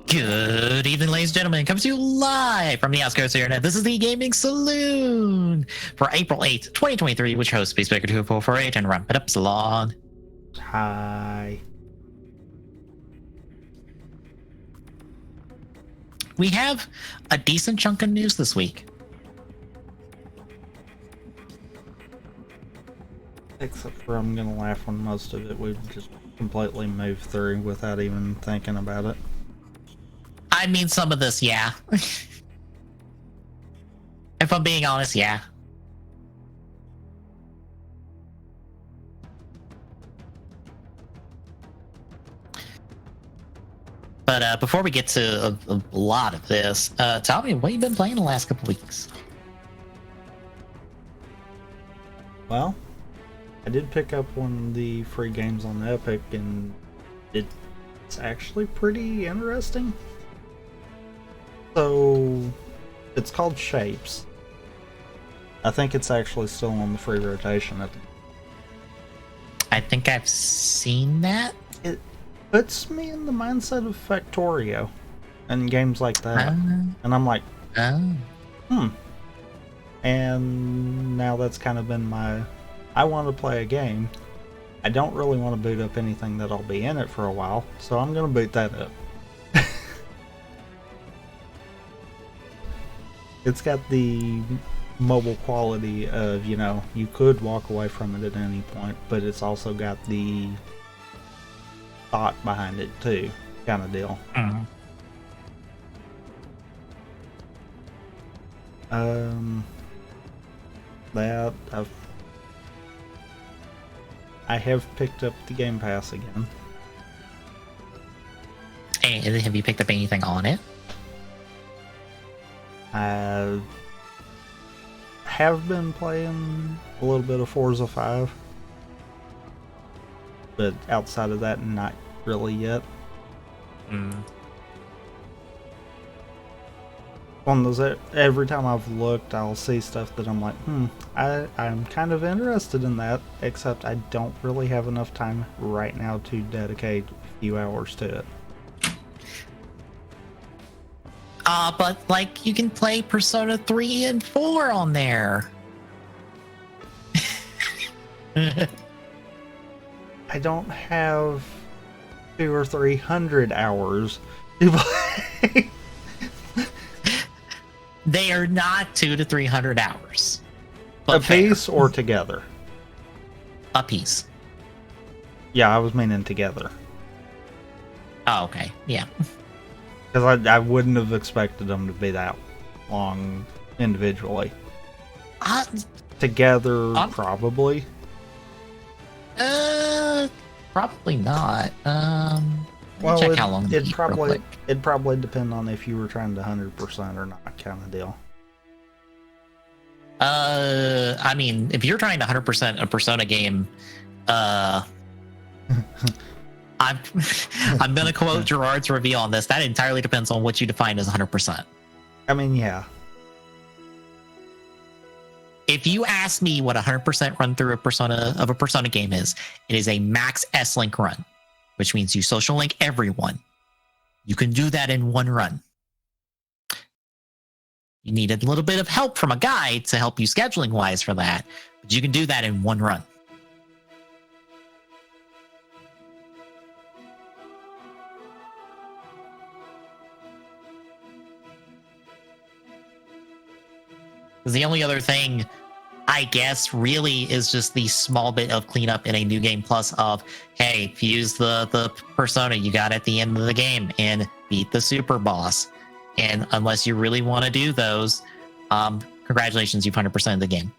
Good evening, ladies and gentlemen. Comes to you live from the outskirts of the internet. This is the Gaming Saloon for April 8th, 2023, which hosts Speaker 2448 and Ramp It Up Salon. Hi. We have a decent chunk of news this week. Except for I'm gonna laugh when most of it we've just completely moved through without even thinking about it. I mean, some of this, yeah. If I'm being honest, yeah. But before we get to a lot of this, tell me, what have you been playing the last couple weeks? Well, I did pick up one of the free games on Epic, and it's actually pretty interesting. So, it's called Shapes. I think it's actually still on the free rotation at the... I think I've seen that. It puts me in the mindset of Factorio and games like that. And I'm like, And now that's kind of been my... I want to play a game. I don't really want to boot up anything that'll be in it for a while, so I'm going to boot that up. It's got the mobile quality of, you know, you could walk away from it at any point, but it's also got the thought behind it too, kind of deal. That I have picked up the Game Pass again. And have you picked up anything on it? I have been playing a little bit of Forza 5, but outside of that, not really yet. On those, every time I've looked, I'll see stuff that I'm like, I'm kind of interested in that, except I don't really have enough time right now to dedicate a few hours to it. But like you can play Persona 3 and 4 on there. I don't have 200 or 300 hours to play. They are not 200 to 300 hours. A piece or together? A piece. Yeah, I was meaning together. Oh, okay. Yeah. Because I wouldn't have expected them to be that long individually. Together, probably. Probably not. Well, check how long it'd probably depend on if you were trying to 100% or not, kind of deal. I mean, if you're trying to 100% a Persona game, I'm gonna quote Gerard's review on this. That entirely depends on what you define as 100%. I mean, yeah. If you ask me what 100% run through a Persona game is, it is a max S-Link run, which means you social link everyone. You can do that in one run. You need a little bit of help from a guide to help you scheduling wise for that, but you can do that in one run. The only other thing, I guess, really is just the small bit of cleanup in a New Game Plus of, hey, use the persona you got at the end of the game and beat the super boss. And unless you really want to do those, congratulations, you've 100%ed the game.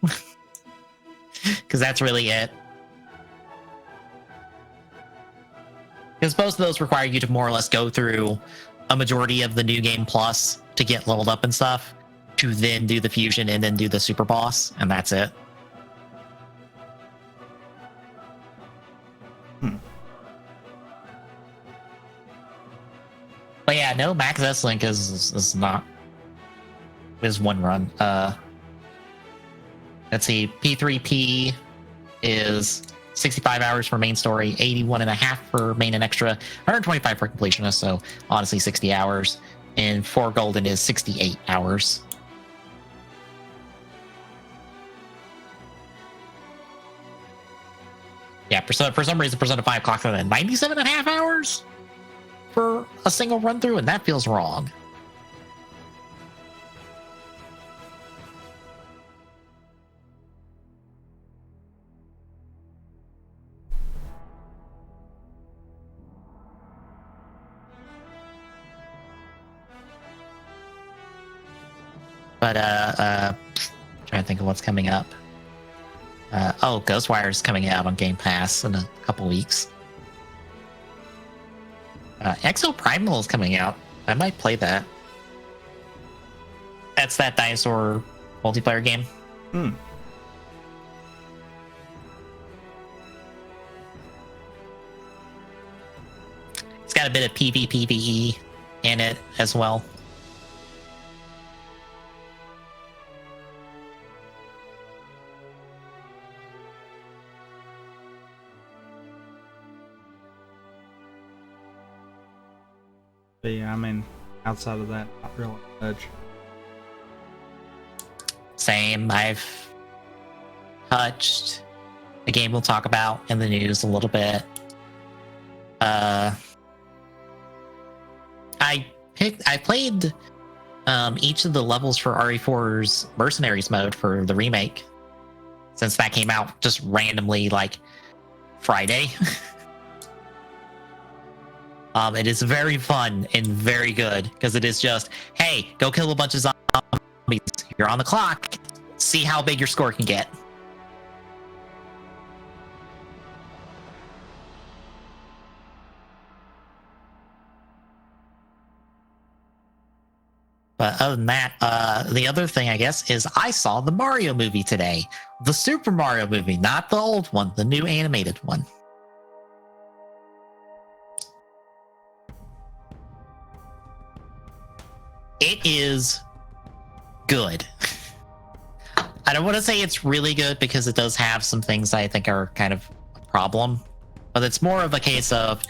Because that's really it. Because both of those require you to more or less go through a majority of the New Game Plus to get leveled up and stuff, to then do the fusion and then do the super boss, and that's it. But yeah, no, Max S-Link is one run. Let's see, P3P is 65 hours for main story, 81 and a half for main and extra, 125 for completionist, so honestly 60 hours. And for golden is 68 hours. Yeah, for some reason, Persona 5 clocked in at 97 and a half hours for a single run through, and that feels wrong. But trying to think of what's coming up. Ghostwire's coming out on Game Pass in a couple weeks. Exo Primal is coming out. I might play that. That's that dinosaur multiplayer game. It's got a bit of PvPvE in it as well. But yeah, I mean, outside of that, not really much. Same. I've touched the game we'll talk about in the news a little bit. I played each of the levels for RE4's Mercenaries mode for the remake, since that came out just randomly like Friday. It is very fun and very good because it is just, hey, go kill a bunch of zombies. You're on the clock. See how big your score can get. But other than that, the other thing, I guess, is I saw the Mario movie today. The Super Mario movie, not the old one, the new animated one. It is good. I don't want to say it's really good because it does have some things I think are kind of a problem, but it's more of a case of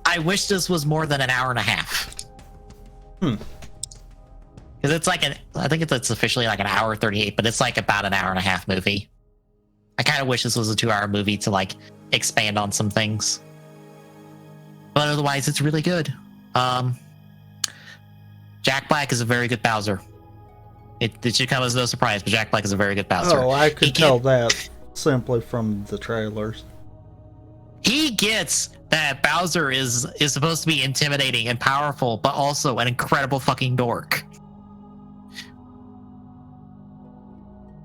I wish this was more than an hour and a half. Because it's like I think it's officially like an hour 38, but it's like about an hour and a half movie. I kind of wish this was a 2-hour movie to like expand on some things, but otherwise it's really good. Jack Black is a very good Bowser. It should come as no surprise, but Jack Black is a very good Bowser. Oh, I could tell that simply from the trailers. He gets that Bowser is supposed to be intimidating and powerful, but also an incredible fucking dork.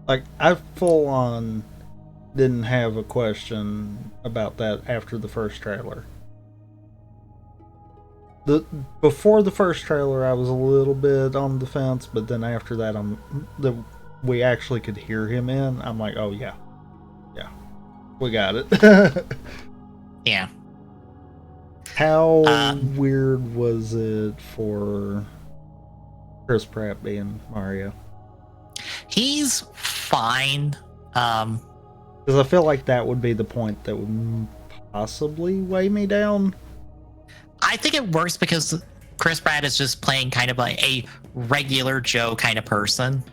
Like, I full on didn't have a question about that after the first trailer. Before the first trailer, I was a little bit on the fence, but then after that, we actually could hear him in. I'm like, oh yeah, we got it. Yeah. How weird was it for Chris Pratt being Mario? He's fine. Because I feel like that would be the point that would possibly weigh me down. I think it works because Chris Pratt is just playing kind of like a regular Joe kind of person,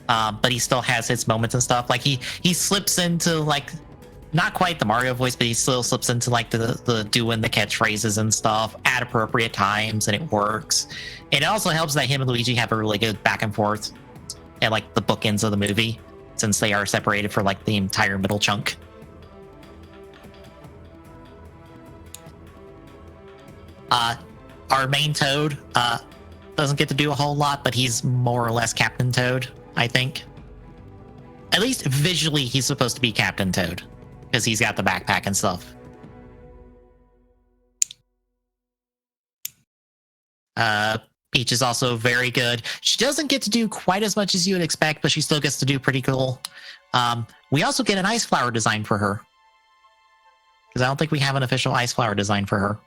but he still has his moments and stuff. Like he slips into like not quite the Mario voice, but he still slips into like the doing the catchphrases and stuff at appropriate times, and it works. And it also helps that him and Luigi have a really good back and forth at like the bookends of the movie, since they are separated for like the entire middle chunk. Our main Toad doesn't get to do a whole lot, but he's more or less Captain Toad, I think. At least visually, he's supposed to be Captain Toad, because he's got the backpack and stuff. Peach is also very good. She doesn't get to do quite as much as you would expect, but she still gets to do pretty cool. We also get an ice flower design for her, because I don't think we have an official ice flower design for her.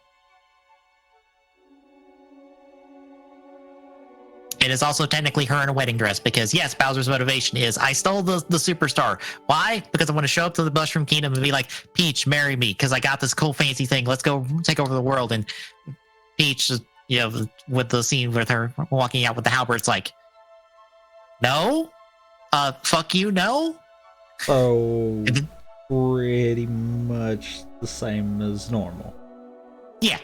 it is also technically her in a wedding dress because yes, Bowser's motivation is I stole the superstar. Why? Because I want to show up to the Mushroom Kingdom and be like, Peach, marry me because I got this cool fancy thing. Let's go take over the world. And Peach, you know, with the scene with her walking out with the halberds, like, no, fuck you, no. So pretty much the same as normal. Yeah.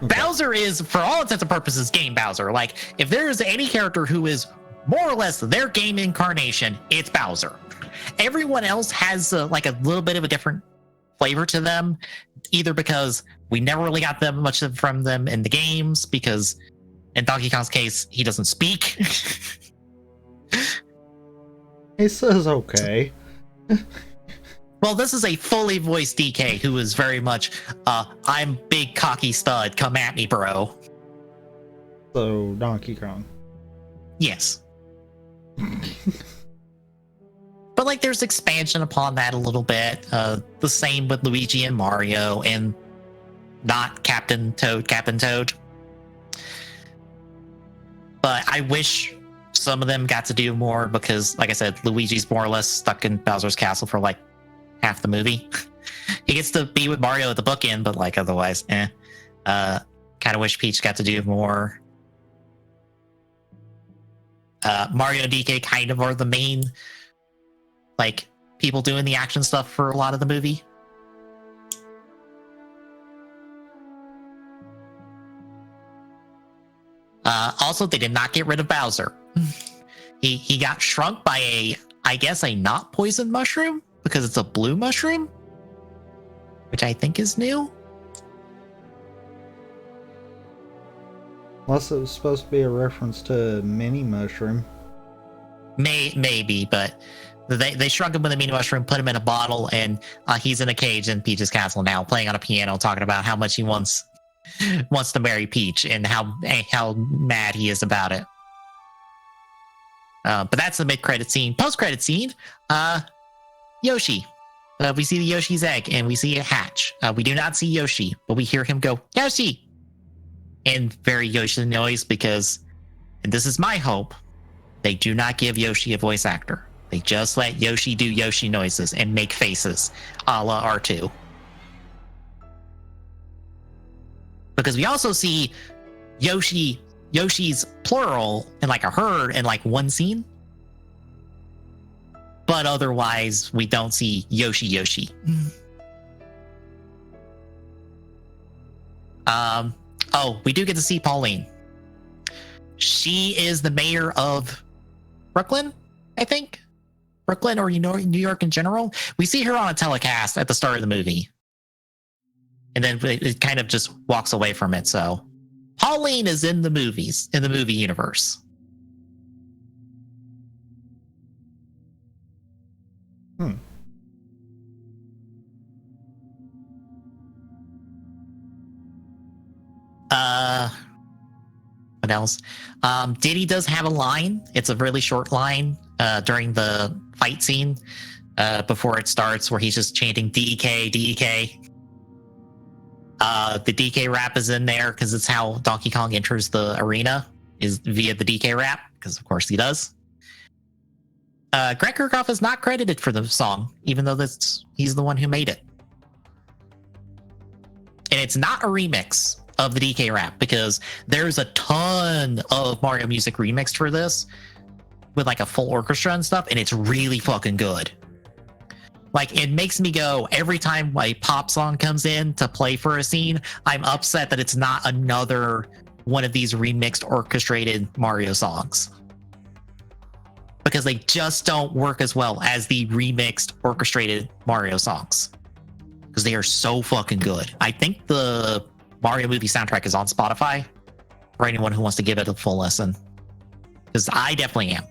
Okay. Bowser is, for all intents and purposes, game Bowser. Like, if there is any character who is more or less their game incarnation, it's Bowser. Everyone else has like a little bit of a different flavor to them, either because we never really got that much from them in the games, because in Donkey Kong's case, he doesn't speak. He says okay. Well, this is a fully voiced DK who is very much, I'm big cocky stud, come at me, bro. So, Donkey Kong. Yes. But, like, there's expansion upon that a little bit. The same with Luigi and Mario, and not Captain Toad. But I wish some of them got to do more because, like I said, Luigi's more or less stuck in Bowser's castle for, like, half the movie. He gets to be with Mario at the bookend, but like otherwise, kind of wish Peach got to do more. Mario and DK kind of are the main, like, people doing the action stuff for a lot of the movie. Also, they did not get rid of Bowser. He got shrunk by I guess a not poison mushroom, because it's a blue mushroom, which I think is new. Unless it was supposed to be a reference to mini mushroom. Maybe, but they shrunk him with a mini mushroom, put him in a bottle, and he's in a cage in Peach's castle now, playing on a piano, talking about how much he wants to marry Peach and how mad he is about it. But that's the mid-credit scene. Post-credit scene, Yoshi. We see the Yoshi's egg, and we see it hatch. We do not see Yoshi, but we hear him go, Yoshi! In very Yoshi noise, because, and this is my hope, they do not give Yoshi a voice actor. They just let Yoshi do Yoshi noises and make faces, a la R2. Because we also see Yoshi's plural in like a herd in like one scene. But otherwise, we don't see Yoshi. We do get to see Pauline. She is the mayor of Brooklyn, I think. Brooklyn or New York in general. We see her on a telecast at the start of the movie. And then it kind of just walks away from it. So Pauline is in the movie universe. What else? Diddy does have a line. It's a really short line during the fight scene before it starts, where he's just chanting DK, DK. The DK rap is in there because it's how Donkey Kong enters the arena, is via the DK rap, because of course he does. Greg Kirchhoff is not credited for the song, even though he's the one who made it. And it's not a remix of the DK rap, because there's a ton of Mario music remixed for this with like a full orchestra and stuff, and it's really fucking good. Like, it makes me go, every time a pop song comes in to play for a scene, I'm upset that it's not another one of these remixed orchestrated Mario songs, because they just don't work as well as the remixed orchestrated Mario songs, because they are so fucking good. I think the Mario movie soundtrack is on Spotify for anyone who wants to give it a full listen, because I definitely am,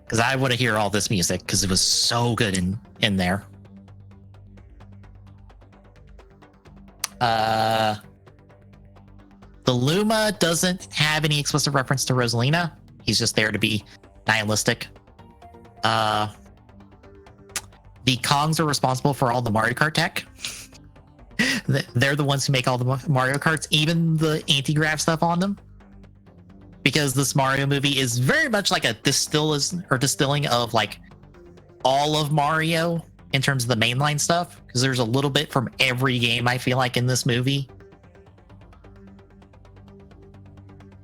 because I want to hear all this music because it was so good in there. The Luma doesn't have any explicit reference to Rosalina. He's just there to be nihilistic. The Kongs are responsible for all the Mario Kart tech. They're the ones who make all the Mario Karts, even the anti-grav stuff on them. because this Mario movie is very much like a distilling of like all of Mario in terms of the mainline stuff, because there's a little bit from every game I feel like in this movie.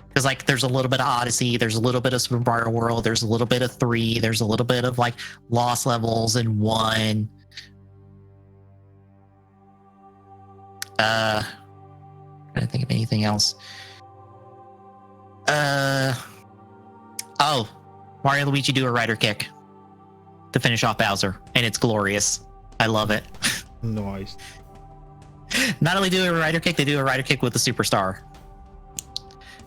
Because like there's a little bit of Odyssey, there's a little bit of Super Mario World, there's a little bit of 3, there's a little bit of like Lost Levels in 1. I don't think of anything else. Oh, Mario and Luigi do a rider kick to finish off Bowser, and it's glorious. I love it. Nice. Not only do a rider kick, they do a rider kick with the superstar.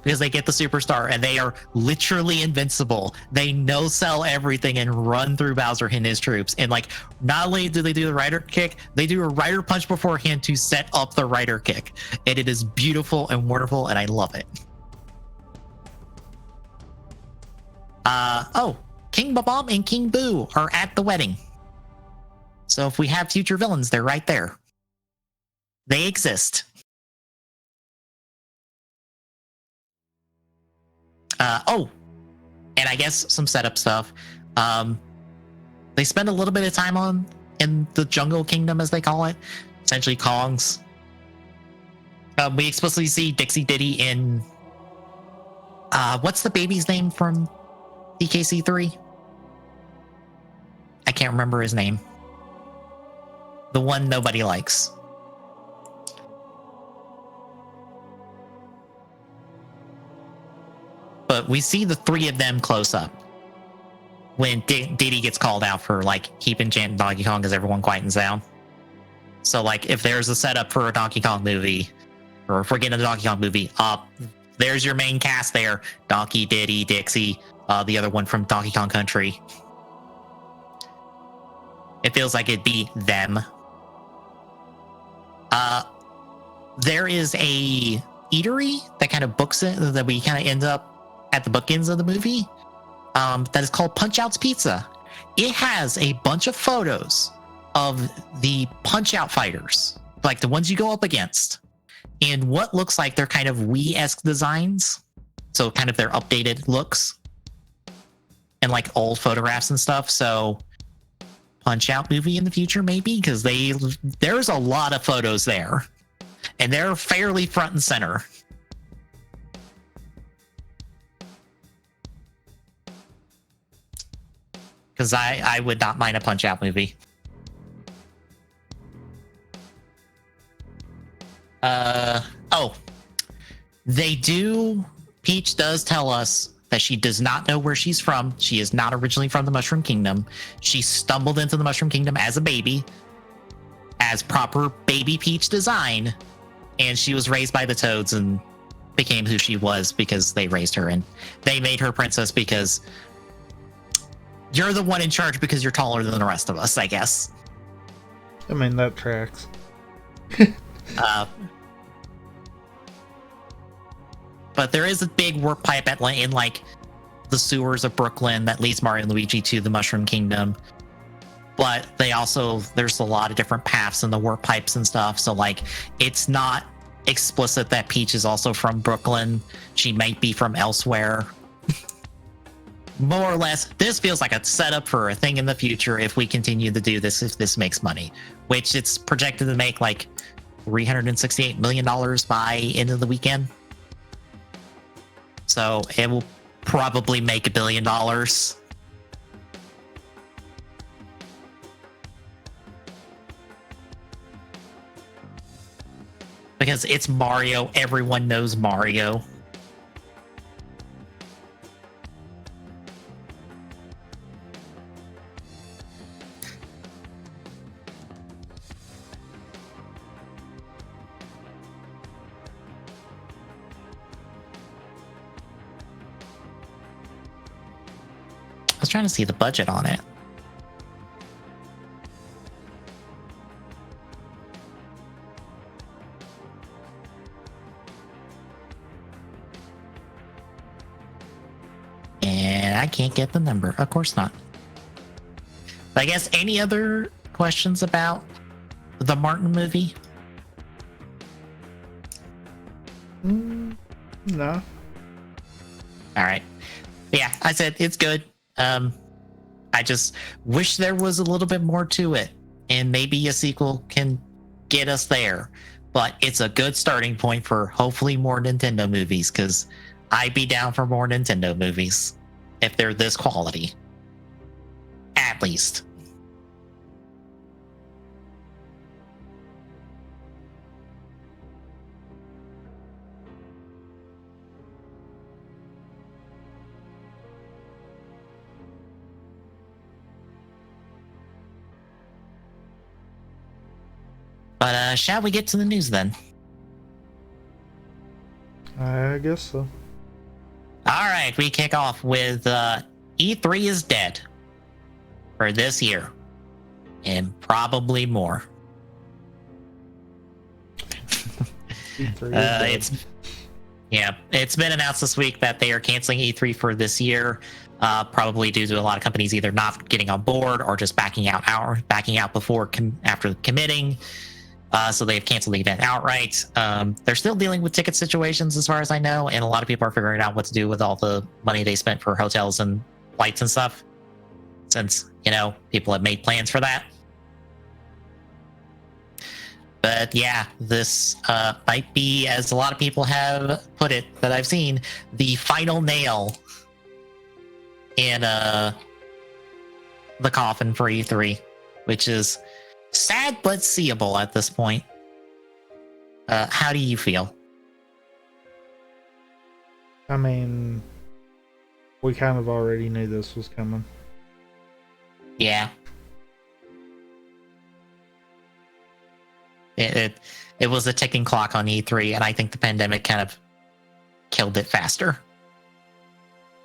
Because they get the superstar and they are literally invincible. They no-sell everything and run through Bowser and his troops. And like, not only do they do the rider kick, they do a rider punch beforehand to set up the rider kick. And it is beautiful and wonderful, and I love it. Oh, King Babam and King Boo are at the wedding. So if we have future villains, they're right there. They exist. Oh, and I guess some setup stuff. They spend a little bit of time in the Jungle Kingdom, as they call it, essentially Kong's. We explicitly see Dixie Diddy in what's the baby's name from DKC3? I can't remember his name. The one nobody likes. But we see the 3 of them close up when Diddy gets called out for like keeping chanting Donkey Kong because everyone quietens down. So like if there's a setup for a Donkey Kong movie, or if we're getting a Donkey Kong movie, there's your main cast there: Donkey, Diddy, Dixie, the other one from Donkey Kong Country. It feels like it'd be them. There is a eatery that kind of books it, that we kind of end up at the bookends of the movie, that is called Punch Out's Pizza. It has a bunch of photos of the Punch Out fighters, like the ones you go up against, and what looks like they're kind of Wii-esque designs, so kind of their updated looks, and like old photographs and stuff. So Punch Out movie in the future, maybe, because there's a lot of photos there, and they're fairly front and center. Because I would not mind a Punch Out movie. Oh, Peach does tell us that she does not know where she's from. She is not originally from the Mushroom Kingdom. She stumbled into the Mushroom Kingdom as a baby, as proper baby Peach design, and she was raised by the Toads and became who she was because they raised her, and they made her princess because you're the one in charge because you're taller than the rest of us, I guess. I mean, that tracks. But there is a big warp pipe in like the sewers of Brooklyn that leads Mario and Luigi to the Mushroom Kingdom. But there's a lot of different paths in the warp pipes and stuff. So like, it's not explicit that Peach is also from Brooklyn. She might be from elsewhere. More or less, this feels like a setup for a thing in the future if we continue to do this, if this makes money, which it's projected to make like $368 million by end of the weekend. So it will probably make $1 billion. Because it's Mario, everyone knows Mario. I was trying to see the budget on it. And I can't get the number. Of course not. But I guess any other questions about the Martin movie? No. All right. Yeah, I said it's good. I just wish there was a little bit more to it, and maybe a sequel can get us there. But it's a good starting point for hopefully more Nintendo movies, because I'd be down for more Nintendo movies if they're this quality. At least. But shall we get to the news then? I guess so. All right, we kick off with E3 is dead for this year, and probably more. It's been announced this week that they are canceling E3 for this year, probably due to a lot of companies either not getting on board or just backing out before after committing. So they've canceled the event outright. They're still dealing with ticket situations, as far as I know, and a lot of people are figuring out what to do with all the money they spent for hotels and flights and stuff, since, people have made plans for that. But yeah, this might be, as a lot of people have put it that I've seen, the final nail in the coffin for E3, which is sad but seeable at this point. How do you feel? I mean, we kind of already knew this was coming. Yeah. It was a ticking clock on E3, and I think the pandemic kind of killed it faster.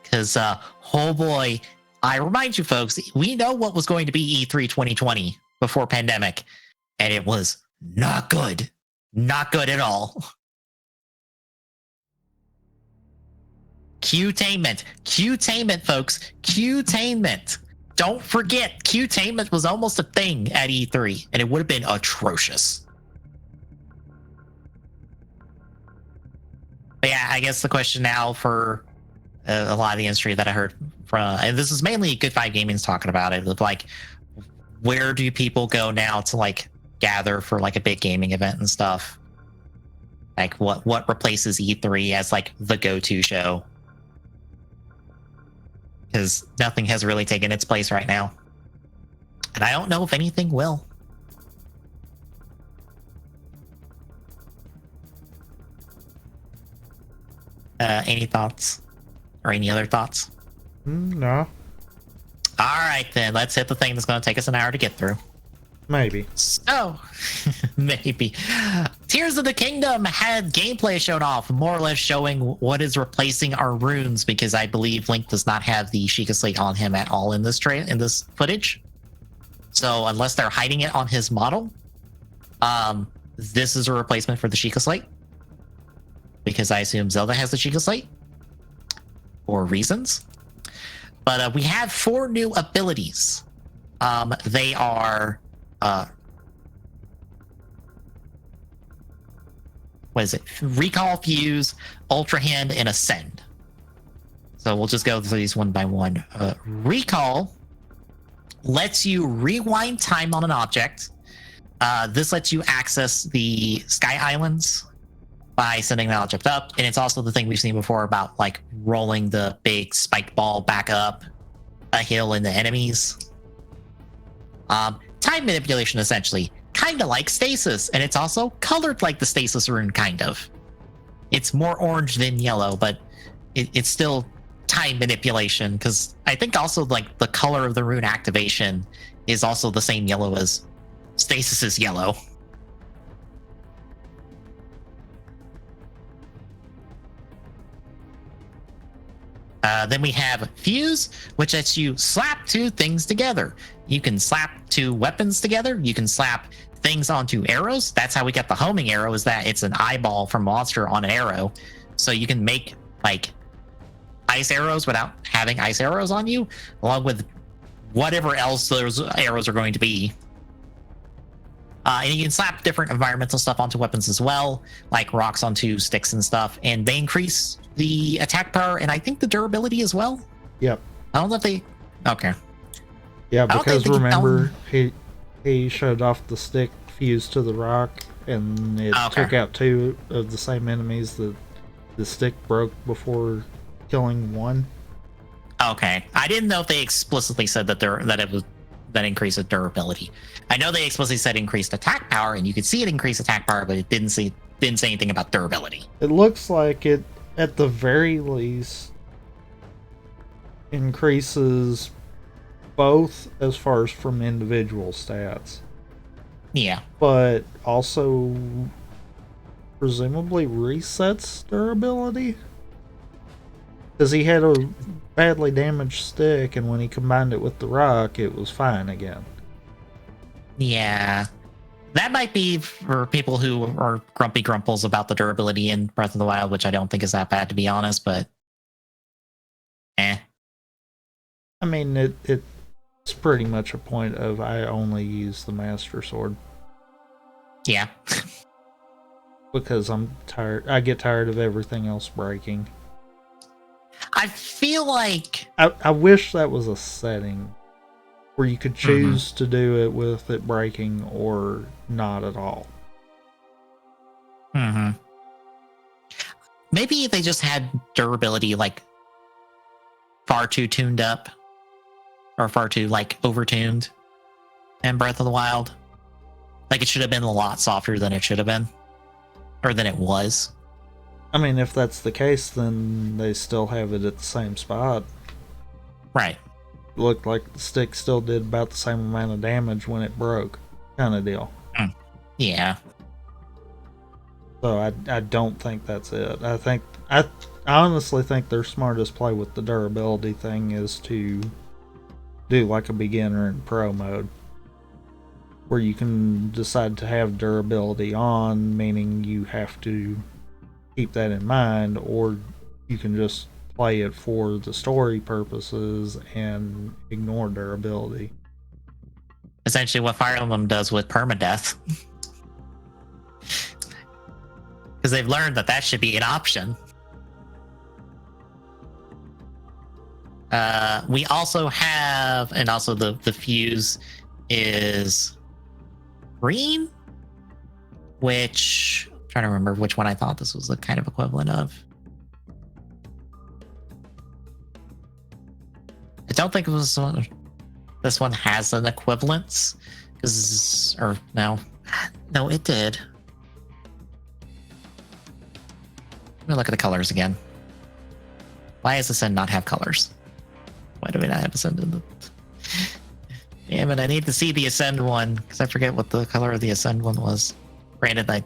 Because, oh boy, I remind you folks, we know what was going to be E3 2020 before pandemic, and it was not good. Not good at all. Q-tainment, folks. Q-tainment. Don't forget, Q-tainment was almost a thing at E3, and it would have been atrocious. But yeah, I guess the question now for a lot of the industry that I heard from, and this is mainly Good Five Gaming's talking about it, like, where do people go now to gather for a big gaming event and stuff? What replaces E3 as the go-to show? Because nothing has really taken its place right now, and I don't know if anything will. Any thoughts, or any other thoughts? No. All right, then let's hit the thing that's going to take us an hour to get through. Maybe. So, maybe. Tears of the Kingdom had gameplay shown off, more or less showing what is replacing our runes, because I believe Link does not have the Sheikah Slate on him at all in this footage. So, unless they're hiding it on his model, this is a replacement for the Sheikah Slate, because I assume Zelda has the Sheikah Slate for reasons. But we have 4 new abilities. They are what is it? Recall, Fuse, Ultra Hand, and Ascend. So we'll just go through these one by one. Recall lets you rewind time on an object. This lets you access the Sky Islands by sending the object up, and it's also the thing we've seen before about rolling the big spiked ball back up a hill into enemies. Time manipulation, essentially, kind of like stasis, and it's also colored like the stasis rune, kind of. It's more orange than yellow, but it's still time manipulation, because I think also the color of the rune activation is also the same yellow as Stasis's yellow. Then we have Fuse, which lets you slap 2 things together. You can slap 2 weapons together. You can slap things onto arrows. That's how we got the homing arrow, is that it's an eyeball from monster on an arrow. So you can make ice arrows without having ice arrows on you, along with whatever else those arrows are going to be. And you can slap different environmental stuff onto weapons as well, like rocks onto sticks and stuff, and they increase the attack power and I think the durability as well. Yep. I don't know if they. Okay. Yeah, I don't think because they can- remember he showed off the stick fused to the rock, and it Okay. took out 2 of the same enemies that the stick broke before killing one. Okay, I didn't know if they explicitly said that it was that increase of durability. I know they explicitly said increased attack power, and you could see it increase attack power, but it didn't say anything about durability. It looks like it, at the very least, increases both as far as from individual stats, Yeah. but also presumably resets durability. Because he had a badly damaged stick, and when he combined it with the rock, it was fine again. Yeah. That might be for people who are grumpy grumples about the durability in Breath of the Wild, which I don't think is that bad, to be honest, but I mean, it's pretty much a point of I only use the Master Sword. Yeah. Because I'm tired. I get tired of everything else breaking. I feel like I wish that was a setting where you could choose to do it with it breaking or not at all. Maybe they just had durability like far too tuned up or far too like overtuned in Breath of the Wild. Like it should have been a lot softer than it should have been, or than it was. I mean, if that's the case, then they still have it at the same spot. Right. It looked like the stick still did about the same amount of damage when it broke, kind of deal. Yeah. So I don't think that's it. I honestly think their smartest play with the durability thing is to do like a beginner and pro mode, where you can decide to have durability on, meaning you have to keep that in mind, or you can just play it for the story purposes and ignore durability. Essentially what Fire Emblem does with permadeath. Because they've learned that should be an option. We also have, and also the fuse is green, which I'm trying to remember which one I thought this was the kind of equivalent of. I don't think it was one. This one has an equivalence, or no, it did. Let me look at the colors again. Why does Ascend not have colors? Why do we not have Ascend in the... Damn it, I need to see the Ascend one, because I forget what the color of the Ascend one was. Granted,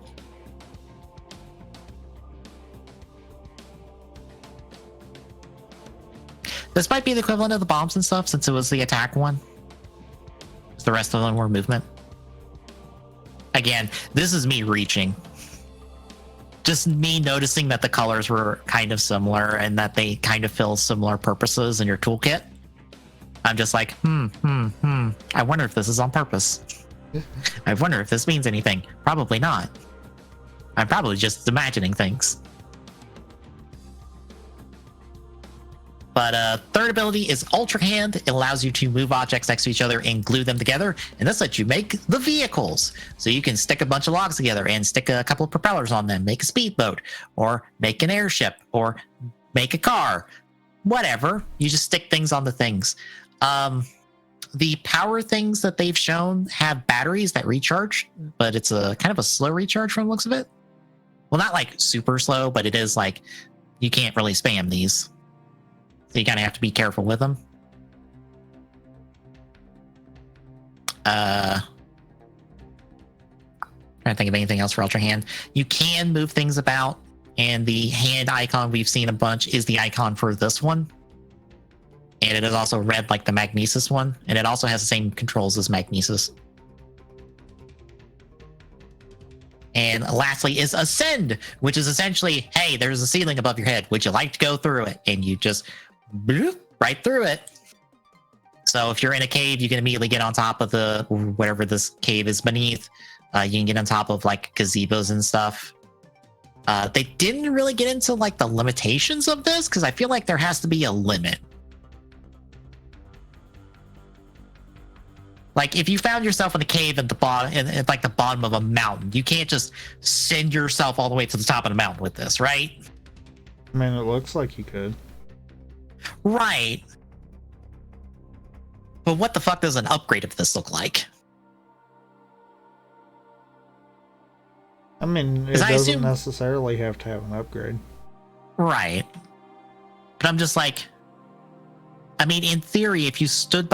this might be the equivalent of the bombs and stuff, since it was the attack one. The rest of them were movement. Again, this is me reaching. Just me noticing that the colors were kind of similar and that they kind of fill similar purposes in your toolkit. I'm just like, I wonder if this is on purpose. I wonder if this means anything. Probably not. I'm probably just imagining things. But third ability is Ultra Hand. It allows you to move objects next to each other and glue them together. And this lets you make the vehicles. So you can stick a bunch of logs together and stick a couple of propellers on them, make a speedboat, or make an airship, or make a car. Whatever. You just stick things on the things. The power things that they've shown have batteries that recharge, but it's a kind of a slow recharge from the looks of it. Well, not like super slow, but it is like you can't really spam these. So you kind of have to be careful with them. Trying to think of anything else for Ultra Hand. You can move things about, and the hand icon we've seen a bunch is the icon for this one. And it is also red like the Magnesis one, and it also has the same controls as Magnesis. And lastly is Ascend, which is essentially, hey, there's a ceiling above your head. Would you like to go through it? And you just bloop, right through it. So if you're in a cave, you can immediately get on top of the whatever this cave is beneath. You can get on top of like gazebos and stuff. They didn't really get into like the limitations of this because I feel like there has to be a limit. Like if you found yourself in a cave at the bottom, at like the bottom of a mountain, you can't just send yourself all the way to the top of the mountain with this, right? I mean, it looks like you could. Right. But what the fuck does an upgrade of this look like? I mean, it doesn't necessarily have to have an upgrade. Right. But I'm just like, I mean, in theory, if you stood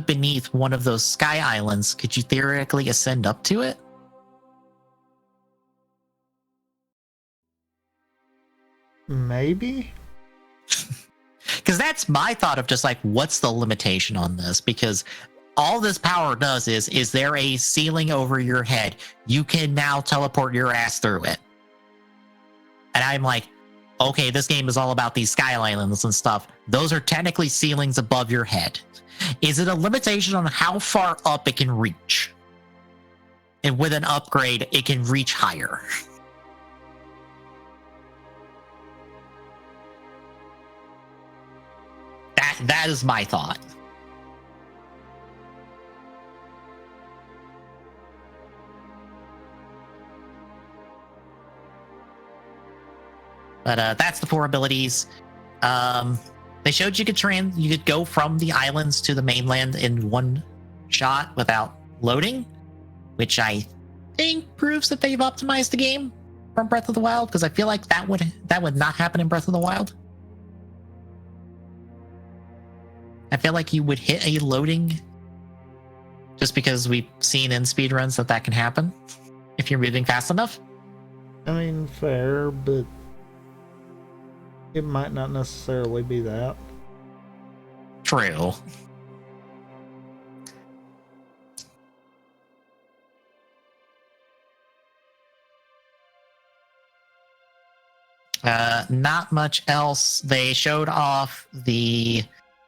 beneath one of those sky islands, could you theoretically ascend up to it? Maybe. Because that's my thought of just like, what's the limitation on this? Because all this power does is there a ceiling over your head? You can now teleport your ass through it. And I'm like, okay, this game is all about these sky islands and stuff. Those are technically ceilings above your head. Is it a limitation on how far up it can reach? And with an upgrade, it can reach higher. That is my thought. But that's the 4 abilities. They showed you could go from the islands to the mainland in one shot without loading, which I think proves that they've optimized the game from Breath of the Wild, because I feel like that would not happen in Breath of the Wild. I feel like you would hit a loading just because we've seen in speedruns that can happen if you're moving fast enough. I mean, fair, but it might not necessarily be that. True. Not much else. They showed off the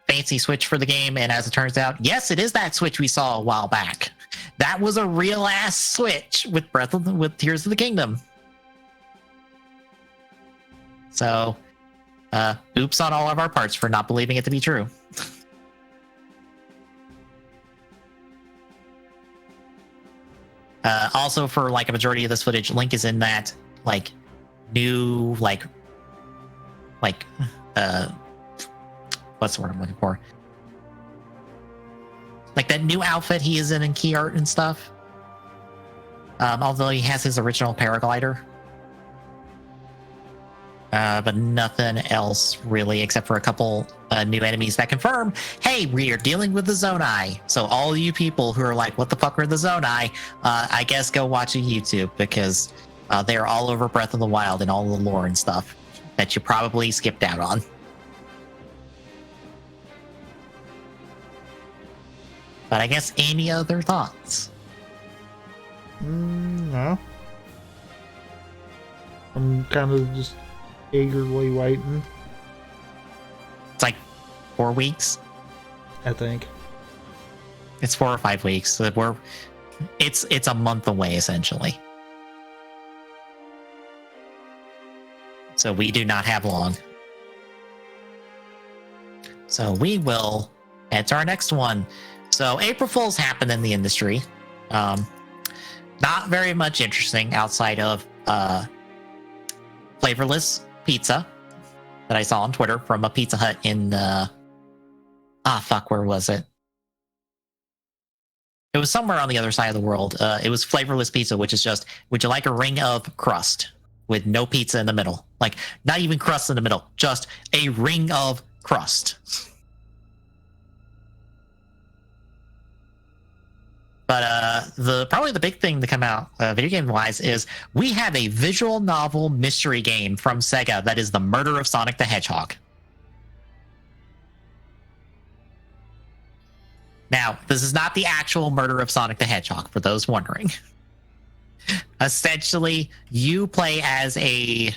fancy Switch for the game, and as it turns out, yes, it is that Switch we saw a while back. That was a real ass Switch with Tears of the Kingdom. So, oops on all of our parts for not believing it to be true. Also, for like a majority of this footage, Link is in that like new what's the word I'm looking for? Like that new outfit he is in key art and stuff. Although he has his original paraglider. But nothing else really, except for a couple new enemies that confirm, hey, we are dealing with the Zonai. So all you people who are like, what the fuck are the Zonai? I guess go watch a YouTube, because they're all over Breath of the Wild and all the lore and stuff that you probably skipped out on. But I guess any other thoughts? No. I'm kind of just eagerly waiting. It's like 4 weeks, I think. It's 4 or 5 weeks. So it's a month away essentially. So we do not have long. So we will head to our next one. So April Fools happened in the industry. Not very much interesting outside of flavorless pizza that I saw on Twitter from a Pizza Hut in where was it? It was somewhere on the other side of the world. It was flavorless pizza, which is just, would you like a ring of crust with no pizza in the middle? Like, not even crust in the middle, just a ring of crust. But probably the big thing to come out video game wise is we have a visual novel mystery game from Sega that is the murder of Sonic the Hedgehog. Now, this is not the actual murder of Sonic the Hedgehog, for those wondering. Essentially, you play as a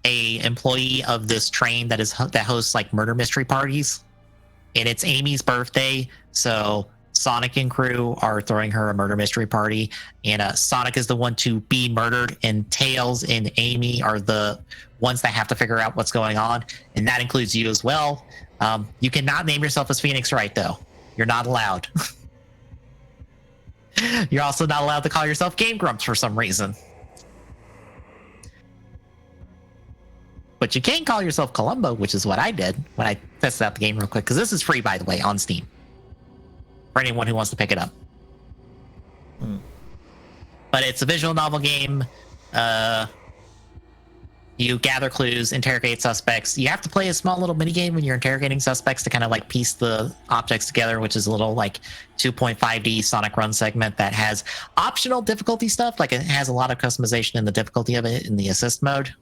employee of this train that hosts like murder mystery parties. And it's Amy's birthday, so Sonic and crew are throwing her a murder mystery party, and Sonic is the one to be murdered, and Tails and Amy are the ones that have to figure out what's going on, and that includes you as well. You cannot name yourself as Phoenix Wright, though. You're not allowed. You're also not allowed to call yourself Game Grumps for some reason. But you can call yourself Columbo, which is what I did when I tested out the game real quick, because this is free, by the way, on Steam. For anyone who wants to pick it up. But it's a visual novel game. You gather clues, interrogate suspects. You have to play a small little mini game when you're interrogating suspects to kind of like piece the objects together, which is a little like 2.5D Sonic Run segment that has optional difficulty stuff. Like it has a lot of customization in the difficulty of it in the assist mode.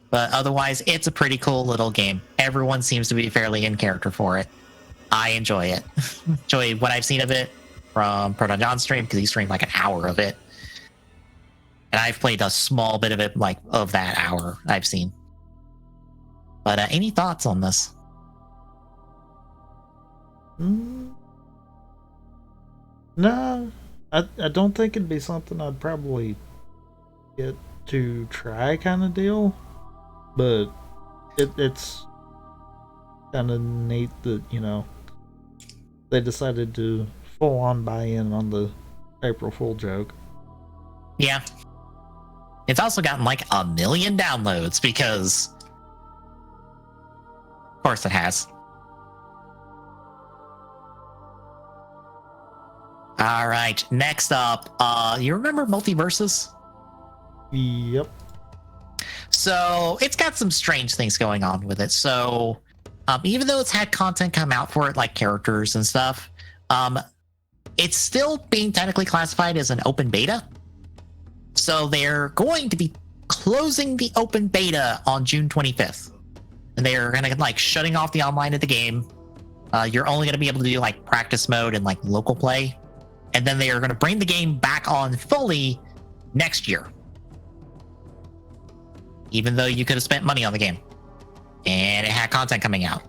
But otherwise, it's a pretty cool little game. Everyone seems to be fairly in character for it. I enjoy it. Enjoy what I've seen of it from Proton John's stream, because he streamed like an hour of it. And I've played a small bit of it, like of that hour I've seen. But any thoughts on this? No, I don't think it'd be something I'd probably get to try kind of deal. But it's kind of neat that, you know, they decided to full on buy in on the April Fool joke. Yeah. It's also gotten like 1 million downloads because, of course it has. All right, next up, you remember Multipurpose? Yep. So it's got some strange things going on with it. So even though it's had content come out for it, like characters and stuff, it's still being technically classified as an open beta. So they're going to be closing the open beta on June 25th. And they're going to like shutting off the online of the game. You're only going to be able to do like practice mode and like local play. And then they are going to bring the game back on fully next year. Even though you could have spent money on the game. And it had content coming out.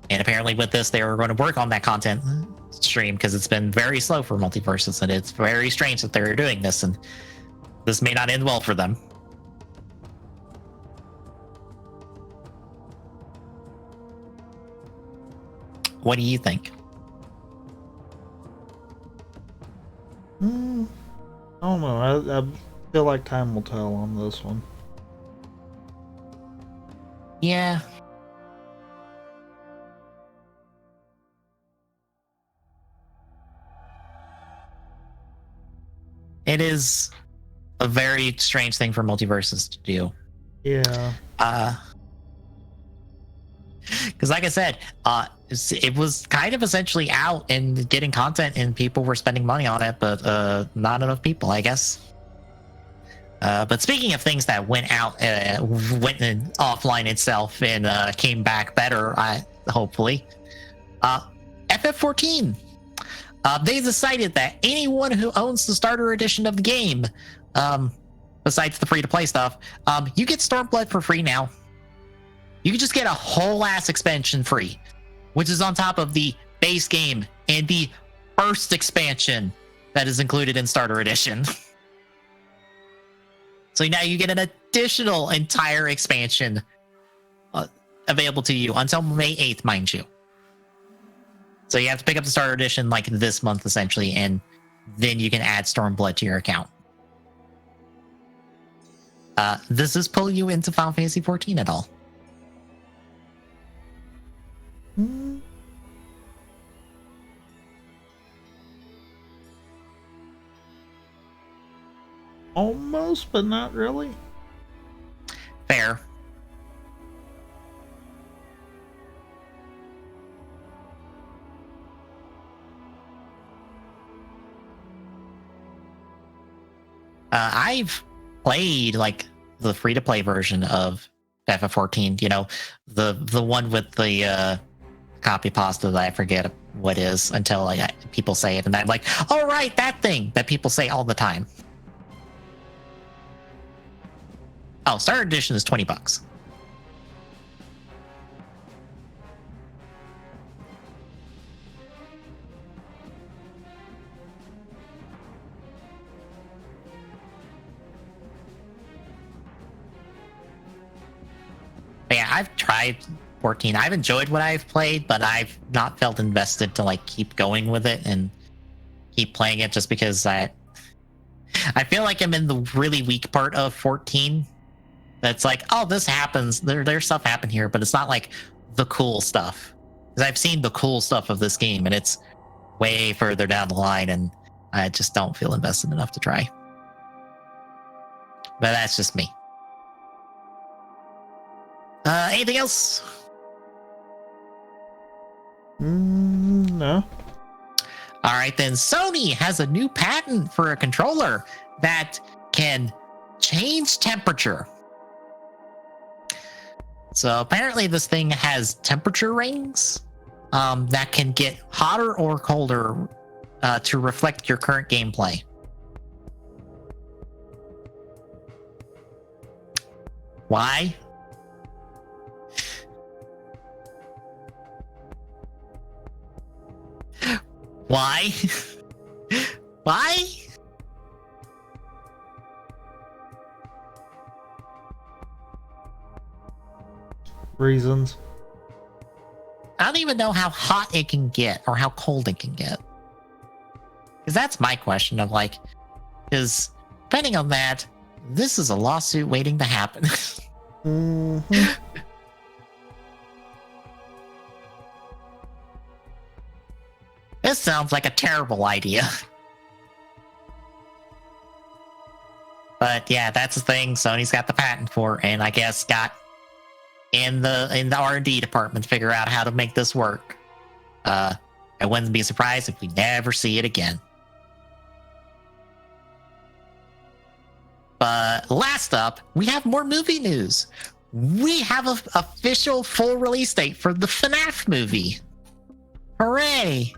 And apparently with this, they were going to work on that content stream because it's been very slow for Multipurpose, and it's very strange that they're doing this, and this may not end well for them. What do you think? I don't know. I feel like time will tell on this one. Yeah. It is a very strange thing for Multipurpose to do. Yeah. Because like I said, it was kind of essentially out and getting content, and people were spending money on it, but not enough people, I guess. But speaking of things that went out, went offline itself and came back better, hopefully, FF14. They decided that anyone who owns the starter edition of the game, besides the free-to-play stuff, you get Stormblood for free now. You can just get a whole ass expansion free, which is on top of the base game and the first expansion that is included in starter edition. So now you get an additional entire expansion available to you until May 8th, mind you. So you have to pick up the starter edition like this month, essentially, and then you can add Stormblood to your account. Does this pull you into Final Fantasy XIV at all? Almost, but not really. Fair. I've played like the free-to-play version of FF14. You know, the one with the copy pasta that I forget what is until people say it, and I'm like, oh right, that thing that people say all the time. Oh, starter edition is $20. I've tried 14. I've enjoyed what I've played, but I've not felt invested to like keep going with it and keep playing it just because I feel like I'm in the really weak part of 14. That's like, oh, this happens. There's stuff happen here, but it's not like the cool stuff. Because I've seen the cool stuff of this game, and it's way further down the line, and I just don't feel invested enough to try. But that's just me. Anything else? No. All right, then. Sony has a new patent for a controller that can change temperature. So apparently this thing has temperature rings that can get hotter or colder to reflect your current gameplay. Why? Why? Why? Reasons. I don't even know how hot it can get or how cold it can get. Because that's my question of like, because depending on that, this is a lawsuit waiting to happen. Mm-hmm. This sounds like a terrible idea. But yeah, that's the thing Sony's got the patent for, and I guess got in the R&D department to figure out how to make this work. I wouldn't be surprised if we never see it again. But last up, we have more movie news. We have an official full release date for the FNAF movie. Hooray!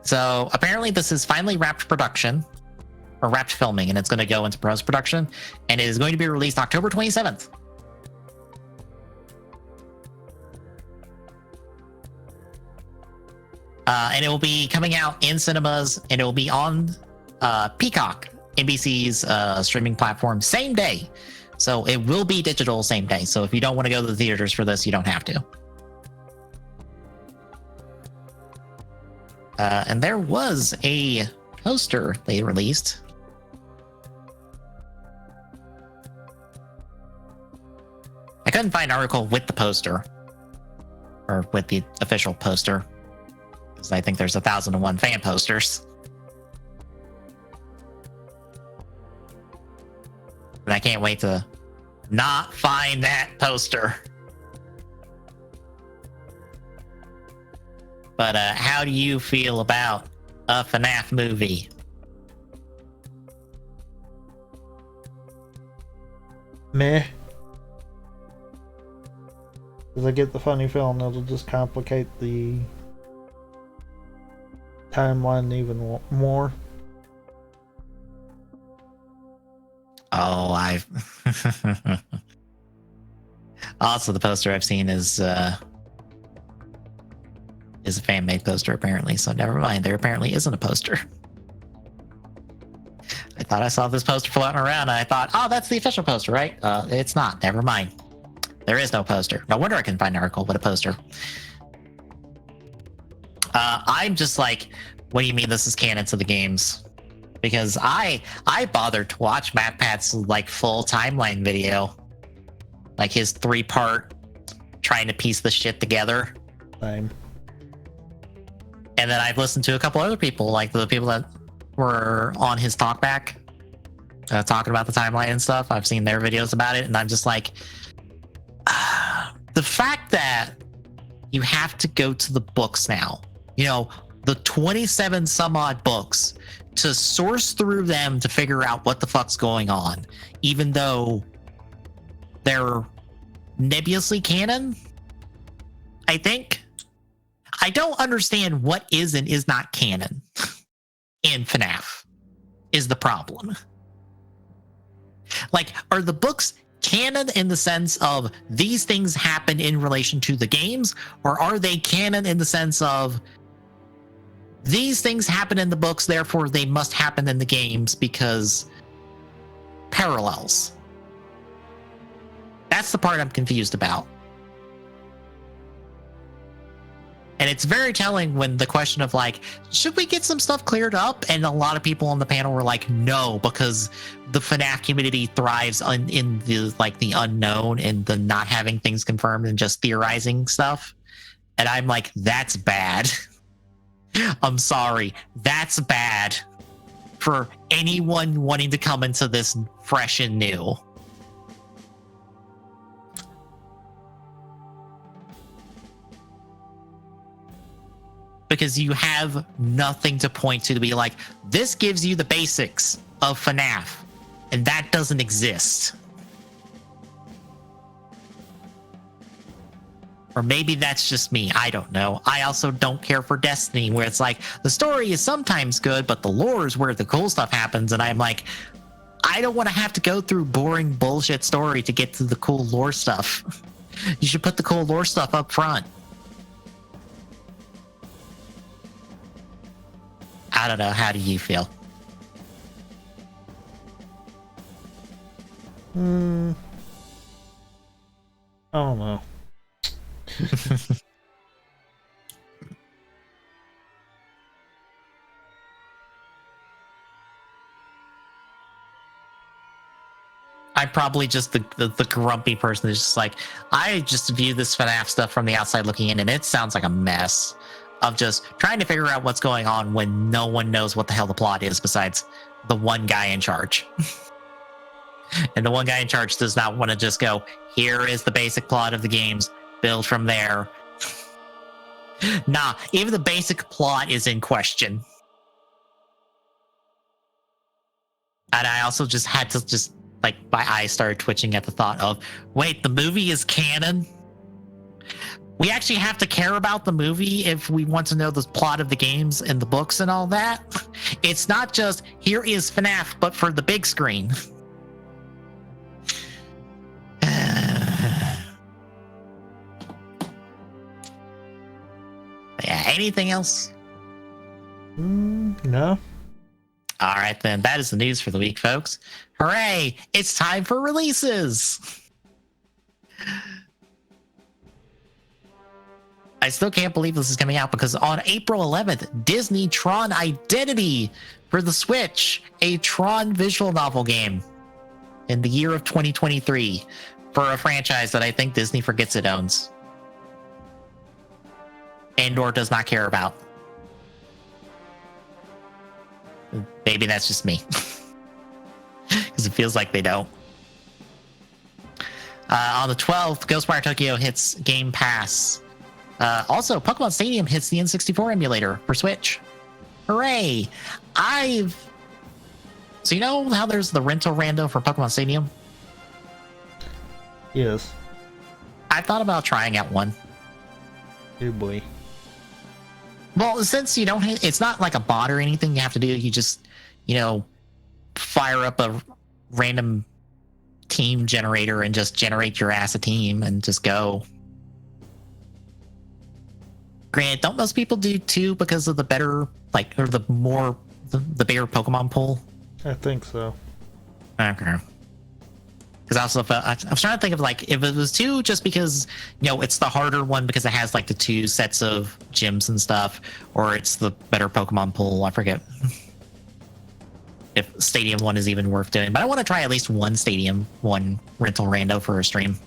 So apparently this is finally wrapped production, or wrapped filming, and it's going to go into post-production, and it is going to be released October 27th. And it will be coming out in cinemas, and it will be on Peacock, NBC's streaming platform, same day. So it will be digital same day. So if you don't want to go to the theaters for this, you don't have to. And there was a poster they released. I couldn't find an article with the poster, or with the official poster, because I think there's 1,001 fan posters. But I can't wait to not find that poster. But how do you feel about a FNAF movie? Meh. Because I get the funny feeling it'll just complicate the timeline even more. Oh, I've... Also, the poster I've seen is a fan-made poster, apparently, so never mind. There apparently isn't a poster. I thought I saw this poster floating around, and I thought, oh, that's the official poster, right? It's not. Never mind. There is no poster. No wonder I can find an article with a poster. I'm just like, what do you mean this is canon to the games? Because I bothered to watch MatPat's like full timeline video, like his 3-part trying to piece the shit together. Same. And then I've listened to a couple other people, like the people that were on his talkback, talking about the timeline and stuff. I've seen their videos about it, and I'm just like, the fact that you have to go to the books now, you know, the 27 some odd books, to source through them to figure out what the fuck's going on, even though they're nebulously canon, I think. I don't understand what is and is not canon in FNAF is the problem. Like, are the books canon in the sense of these things happen in relation to the games, or are they canon in the sense of these things happen in the books, therefore they must happen in the games because parallels? That's the part I'm confused about. And it's very telling when the question of like, should we get some stuff cleared up? And a lot of people on the panel were like, no, because the FNAF community thrives in the like the unknown and the not having things confirmed and just theorizing stuff. And I'm like, that's bad. I'm sorry. That's bad for anyone wanting to come into this fresh and new. Because you have nothing to point to be like, this gives you the basics of FNAF, and that doesn't exist. Or maybe that's just me. I don't know. I also don't care for Destiny, where it's like, the story is sometimes good, but the lore is where the cool stuff happens. And I'm like, I don't want to have to go through boring bullshit story to get to the cool lore stuff. You should put the cool lore stuff up front. I don't know. How do you feel? I don't know. I'm probably just the grumpy person who's just like, I just view this FNAF stuff from the outside looking in, and it sounds like a mess of just trying to figure out what's going on when no one knows what the hell the plot is besides the one guy in charge. And the one guy in charge does not want to just go, here is the basic plot of the games, build from there. Nah, even the basic plot is in question. And I also just had to just, like, my eyes started twitching at the thought of, wait, the movie is canon? We actually have to care about the movie if we want to know the plot of the games and the books and all that. It's not just, here is FNAF, but for the big screen. Yeah, anything else? No. All right, then. That is the news for the week, folks. Hooray! It's time for releases! I still can't believe this is coming out because on April 11th, Disney Tron Identity for the Switch, a Tron visual novel game in the year of 2023 for a franchise that I think Disney forgets it owns and or does not care about. Maybe that's just me because it feels like they don't. On the 12th, Ghostwire Tokyo hits Game Pass. Also, Pokemon Stadium hits the N64 emulator for Switch. Hooray! So you know how there's the rental rando for Pokemon Stadium? Yes. I thought about trying out one. Oh boy. Well, since you don't, it's not like a bot or anything you have to do. You just, fire up a random team generator and just generate your ass a team and just go. Granted, don't most people do too because of the better, the bigger Pokemon pool? I think so. Okay. Because also, I was trying to think of if it was two, just because it's the harder one because it has the two sets of gyms and stuff, or it's the better Pokemon pool. I forget if Stadium one is even worth doing, but I want to try at least one Stadium one rental rando for a stream.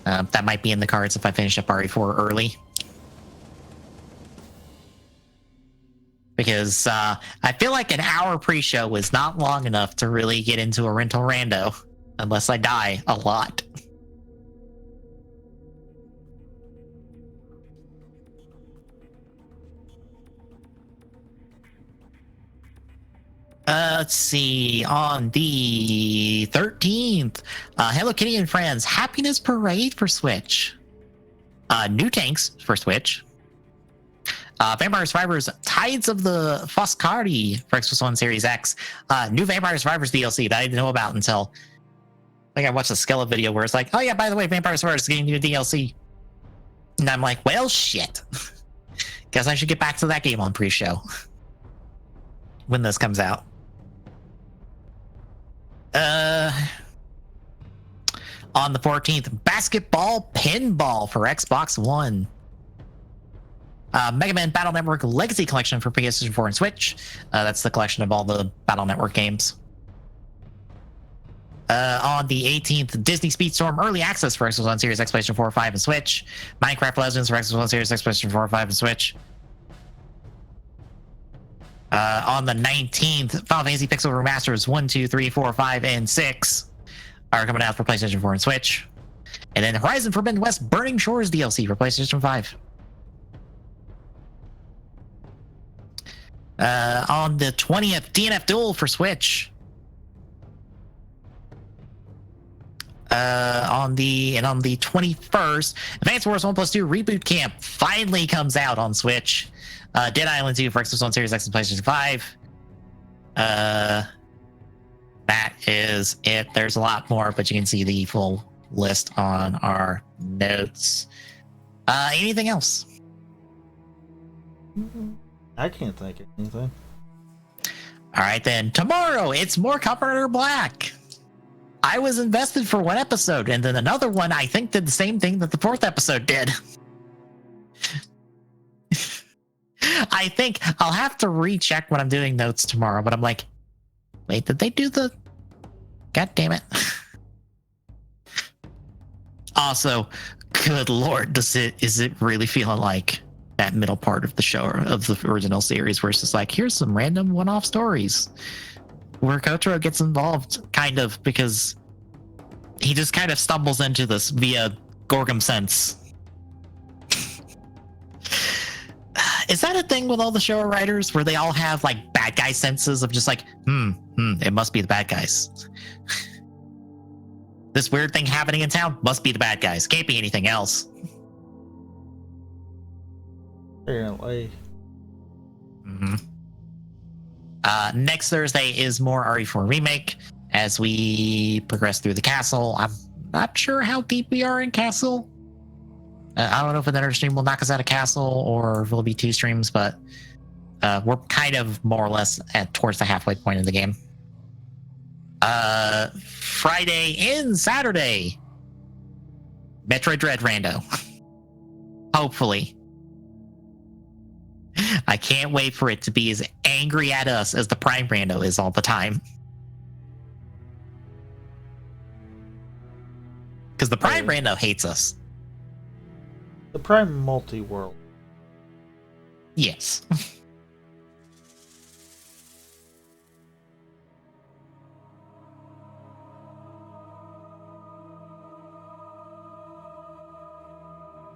That might be in the cards if I finish up RE4 early. Because I feel like an hour pre-show is not long enough to really get into a rental rando unless I die a lot. Let's see. On the 13th, Hello Kitty and Friends Happiness Parade for Switch. New Tanks for Switch. Vampire Survivors Tides of the Foscari for Xbox One Series X. New Vampire Survivors DLC that I didn't know about until I watched a Skella video where it's like, oh yeah, by the way, Vampire Survivors is getting new DLC. And I'm like, well, shit. Guess I should get back to that game on pre-show when this comes out. On the 14th, Basketball Pinball for Xbox One. Mega Man Battle Network Legacy Collection for PlayStation 4 and Switch. That's the collection of all the Battle Network games. On the 18th, Disney Speedstorm Early Access for Xbox One Series, X, PlayStation 4, 5, and Switch. Minecraft Legends for Xbox One Series, X, PlayStation 4, 5, and Switch. On the 19th, Final Fantasy Pixel Remasters 1, 2, 3, 4, 5, and 6 are coming out for PlayStation 4 and Switch. And then Horizon Forbidden West Burning Shores DLC for PlayStation 5. On the 20th, DNF Duel for Switch. On the 21st, Advance Wars 1+2 Reboot Camp finally comes out on Switch. Dead Island 2 for Xbox One Series X and PlayStation 5. That is it. There's a lot more, but you can see the full list on our notes. Anything else? I can't think of anything. All right, then. Tomorrow, it's more Comforter Black. I was invested for one episode, and then another one I think did the same thing that the fourth episode did. I think I'll have to recheck when I'm doing notes tomorrow, but I'm like, wait, did they do the... God damn it. Also, good lord, is it really feeling like that middle part of the show, of the original series, where it's just like, here's some random one-off stories where Kotaro gets involved, kind of, because he just kind of stumbles into this via Gorgum sense. Is that a thing with all the show writers, where they all have like bad guy senses of just like, it must be the bad guys. This weird thing happening in town must be the bad guys. Can't be anything else. Apparently. Next Thursday is more RE4 Remake as we progress through the castle. I'm not sure how deep we are in castle. I don't know if another stream will knock us out of castle or if it'll be 2 streams, but we're kind of more or less towards the halfway point of the game. Friday and Saturday, Metroid Dread Rando. Hopefully. I can't wait for it to be as angry at us as the Prime Rando is all the time. Because the Prime Rando hates us. The Prime Multi-World. Yes.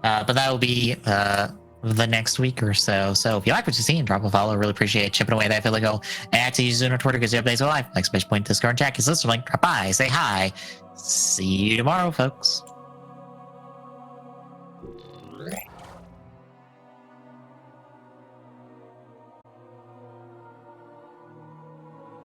But that will be the next week or so. So if you like what you see, and drop a follow, really appreciate it. Chipping away that feel go. And to use on Twitter because you updates are live. Like Space Point, Discord, and chat. His sister link. Drop by, say hi. See you tomorrow, folks.